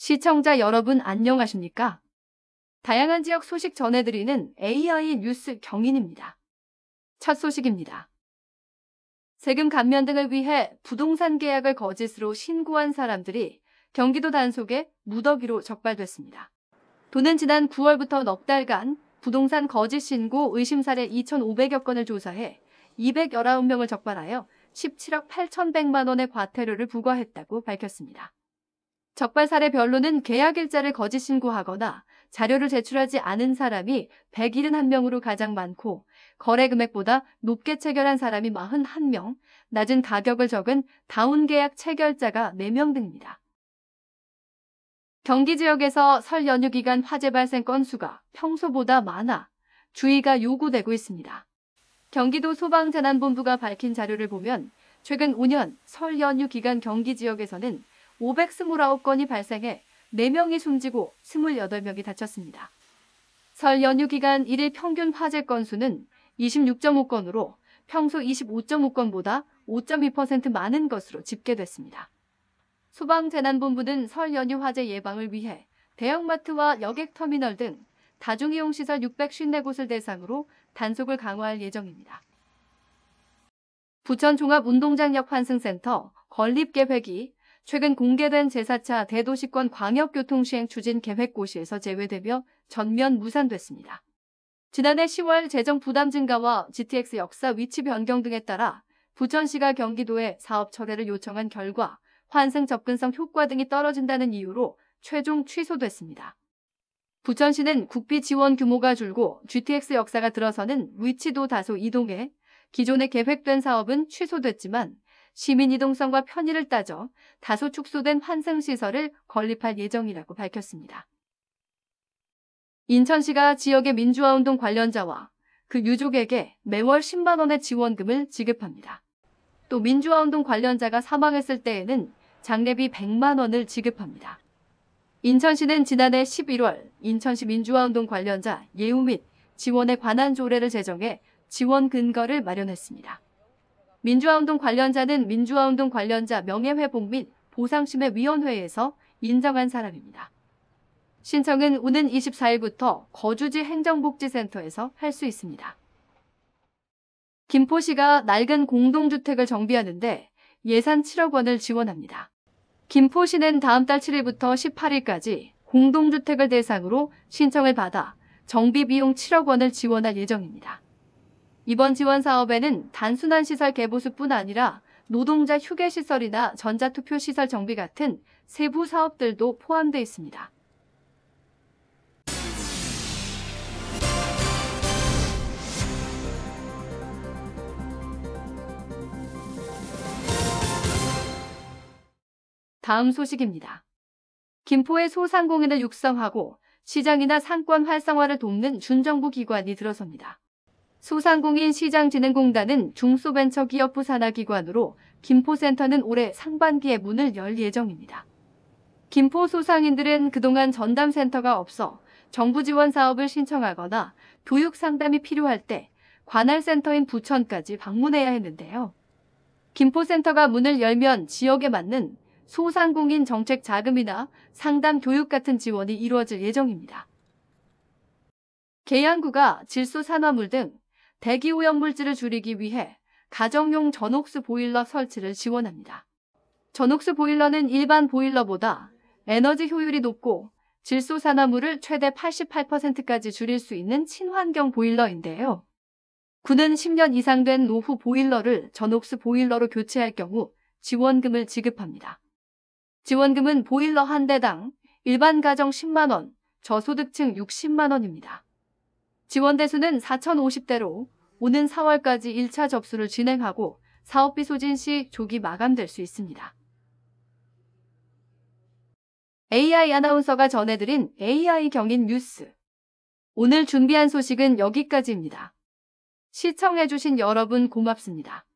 시청자 여러분 안녕하십니까? 다양한 지역 소식 전해드리는 AI 뉴스 경인입니다. 첫 소식입니다. 세금 감면 등을 위해 부동산 계약을 거짓으로 신고한 사람들이 경기도 단속에 무더기로 적발됐습니다. 도는 지난 9월부터 넉 달간 부동산 거짓 신고 의심 사례 2,500여 건을 조사해 219명을 적발하여 17억 8,100만 원의 과태료를 부과했다고 밝혔습니다. 적발 사례별로는 계약 일자를 거짓 신고하거나 자료를 제출하지 않은 사람이 171명으로 가장 많고 거래 금액보다 높게 체결한 사람이 41명, 낮은 가격을 적은 다운 계약 체결자가 4명 등입니다. 경기 지역에서 설 연휴 기간 화재 발생 건수가 평소보다 많아 주의가 요구되고 있습니다. 경기도 소방재난본부가 밝힌 자료를 보면 최근 5년 설 연휴 기간 경기 지역에서는 529건이 발생해 4명이 숨지고 28명이 다쳤습니다. 설 연휴 기간 1일 평균 화재 건수는 26.5건으로 평소 25.5건보다 5.2% 많은 것으로 집계됐습니다. 소방재난본부는 설 연휴 화재 예방을 위해 대형마트와 여객터미널 등 다중이용시설 654곳을 대상으로 단속을 강화할 예정입니다. 부천 종합운동장역 환승센터 건립계획이 최근 공개된 제4차 대도시권 광역교통시행 추진 계획고시에서 제외되며 전면 무산됐습니다. 지난해 10월 재정 부담 증가와 GTX 역사 위치 변경 등에 따라 부천시가 경기도에 사업 철회를 요청한 결과 환승 접근성 효과 등이 떨어진다는 이유로 최종 취소됐습니다. 부천시는 국비 지원 규모가 줄고 GTX 역사가 들어서는 위치도 다소 이동해 기존에 계획된 사업은 취소됐지만 시민 이동성과 편의를 따져 다소 축소된 환승시설을 건립할 예정이라고 밝혔습니다. 인천시가 지역의 민주화운동 관련자와 그 유족에게 매월 10만 원의 지원금을 지급합니다. 또 민주화운동 관련자가 사망했을 때에는 장례비 100만 원을 지급합니다. 인천시는 지난해 11월 인천시 민주화운동 관련자 예우 및 지원에 관한 조례를 제정해 지원 근거를 마련했습니다. 민주화운동 관련자는 민주화운동 관련자 명예회복 및 보상심의위원회에서 인정한 사람입니다. 신청은 오는 24일부터 거주지 행정복지센터에서 할 수 있습니다. 김포시가 낡은 공동주택을 정비하는데 예산 7억 원을 지원합니다. 김포시는 다음 달 7일부터 18일까지 공동주택을 대상으로 신청을 받아 정비 비용 7억 원을 지원할 예정입니다. 이번 지원 사업에는 단순한 시설 개보수뿐 아니라 노동자 휴게시설이나 전자투표시설 정비 같은 세부 사업들도 포함되어 있습니다. 다음 소식입니다. 김포의 소상공인을 육성하고 시장이나 상권 활성화를 돕는 준정부 기관이 들어섭니다. 소상공인 시장진흥공단은 중소벤처기업부 산하기관으로 김포센터는 올해 상반기에 문을 열 예정입니다. 김포 소상인들은 그동안 전담센터가 없어 정부 지원 사업을 신청하거나 교육 상담이 필요할 때 관할센터인 부천까지 방문해야 했는데요. 김포센터가 문을 열면 지역에 맞는 소상공인 정책 자금이나 상담 교육 같은 지원이 이루어질 예정입니다. 계양구가 질소 산화물 등 대기오염물질을 줄이기 위해 가정용 전옥수 보일러 설치를 지원합니다. 전옥수 보일러는 일반 보일러보다 에너지 효율이 높고 질소 산화물을 최대 88%까지 줄일 수 있는 친환경 보일러인데요. 구는 10년 이상 된 노후 보일러를 전옥수 보일러로 교체할 경우 지원금을 지급합니다. 지원금은 보일러 한 대당 일반 가정 10만 원, 저소득층 60만 원입니다. 지원 대수는 4,050대로 오는 4월까지 1차 접수를 진행하고 사업비 소진 시 조기 마감될 수 있습니다. AI 아나운서가 전해드린 AI 경인 뉴스. 오늘 준비한 소식은 여기까지입니다. 시청해주신 여러분 고맙습니다.